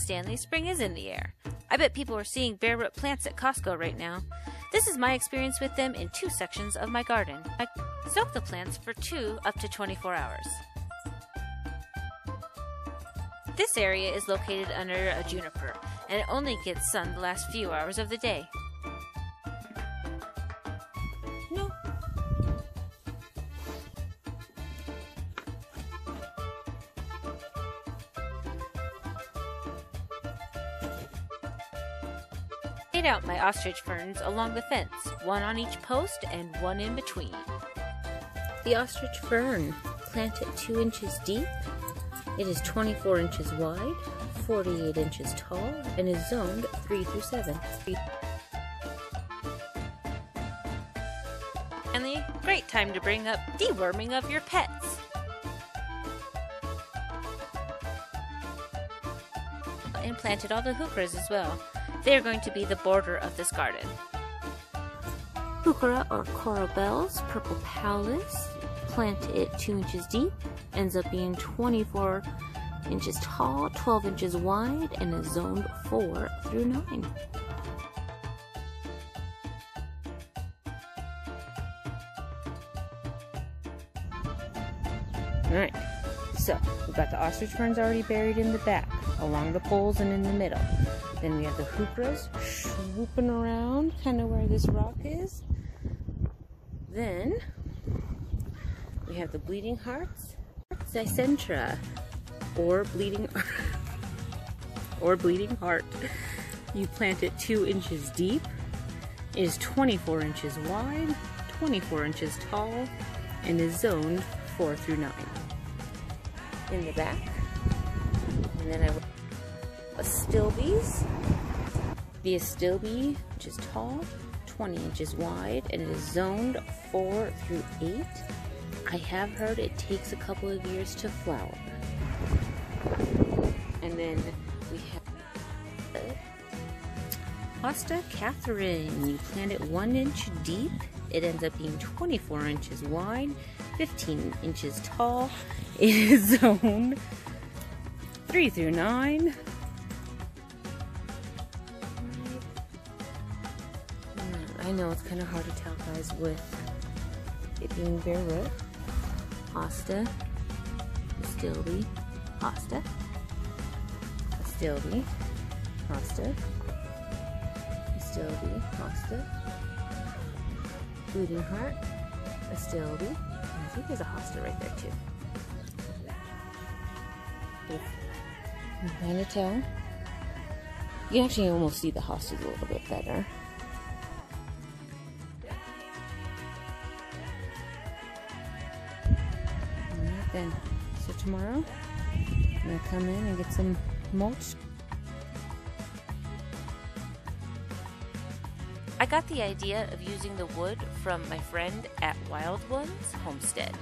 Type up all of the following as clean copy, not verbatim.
Stanley, spring is in the air. I bet people are seeing Bareroot plants at Costco right now. This is my experience with them in 2 sections of my garden. I soak the plants for 2 up to 24 hours. This area is located under a juniper, and it only gets sun the last few hours of the day. No. I laid out my ostrich ferns along the fence, 1 on each post and 1 in between. The ostrich fern, planted 2 inches deep. It is 24 inches wide, 48 inches tall, and is zoned 3 through 7. And the great time to bring up deworming of your pets. And planted all the heucheras as well. They are going to be the border of this garden. Heuchera or coral bells, purple pallas, planted 2 inches deep, ends up being 24 inches tall, 12 inches wide, and is zoned 4 through 9. Alright, so we've got the ostrich ferns already buried in the back, along the poles and in the middle. Then we have the heucheras swooping around, kind of where this rock is. Then we have the bleeding hearts, Zycentra, or bleeding heart. You plant it 2 inches deep. It is 24 inches wide, 24 inches tall, and is zoned 4 through 9. In the back, and then I have astilbes. The astilbe, which is tall, 20 inches wide, and it is zoned 4 through 8. I have heard it takes a couple of years to flower. And then we have Hosta Catherine. You plant it 1 inch deep. It ends up being 24 inches wide, 15 inches tall. It is zoned 3 through 9. I know it's kind of hard to tell, guys, with it being Bareroot. Hosta, astilbe, hosta, astilbe, hosta, astilbe, hosta, bleeding heart, astilbe, and I think there's a hosta right there too. You can kind of tell. You can actually almost see the hostas a little bit better. Then, so tomorrow I'm gonna come in and get some mulch. I got the idea of using the wood from my friend at Wild Ones Homestead.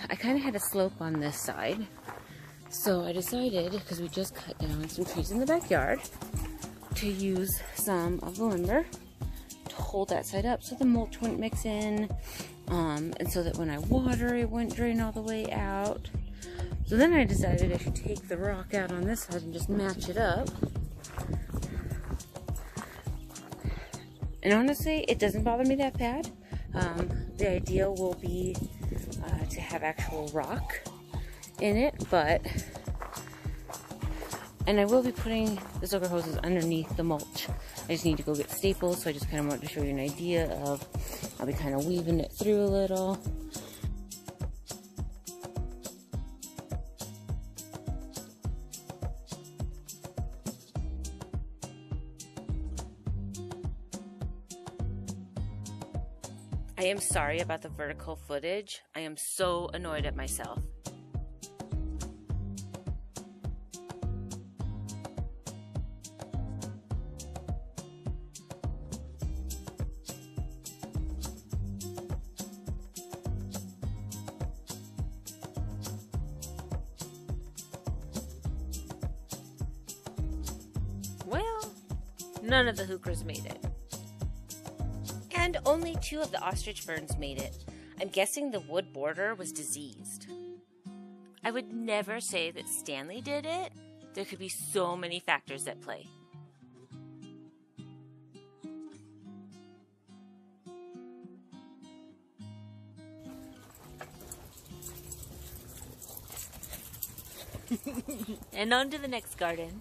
I kind of had a slope on this side, so I decided, because we just cut down some trees in the backyard, to use some of the lumber to hold that side up so the mulch wouldn't mix in, and so that when I water it wouldn't drain all the way out. So then I decided I should take the rock out on this side and just match it up. And honestly, it doesn't bother me that bad. The ideal will be to have actual rock in it, and I will be putting the soaker hoses underneath the mulch. I just need to go get staples, so I just kind of wanted to show you an idea of, I'll be kind of weaving it through a little. I am sorry about the vertical footage. I am so annoyed at myself. None of the heuchras made it. And only 2 of the ostrich ferns made it. I'm guessing the wood border was diseased. I would never say that Stanley did it. There could be so many factors at play. And on to the next garden.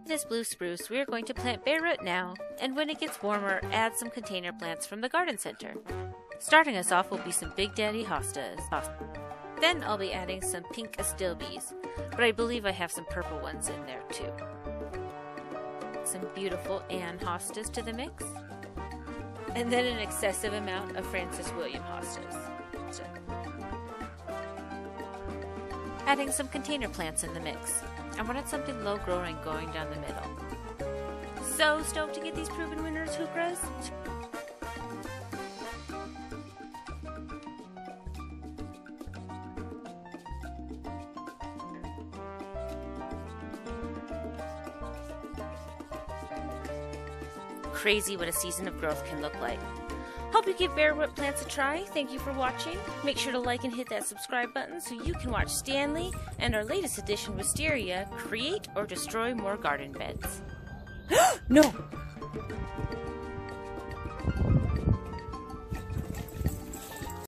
This blue spruce, we are going to plant Bareroot now, and when it gets warmer, add some container plants from the garden center. Starting us off will be some Big Daddy hostas. Then I'll be adding some pink astilbes, but I believe I have some purple ones in there too. Some beautiful Ann hostas to the mix, and then an excessive amount of Francis William hostas. Adding some container plants in the mix. I wanted something low growing going down the middle. So stoked to get these proven winners, heuchras! Crazy what a season of growth can look like. Hope you give Bareroot plants a try. Thank you for watching. Make sure to like and hit that subscribe button so you can watch Stanley and our latest edition, Wisteria, create or destroy more garden beds. No!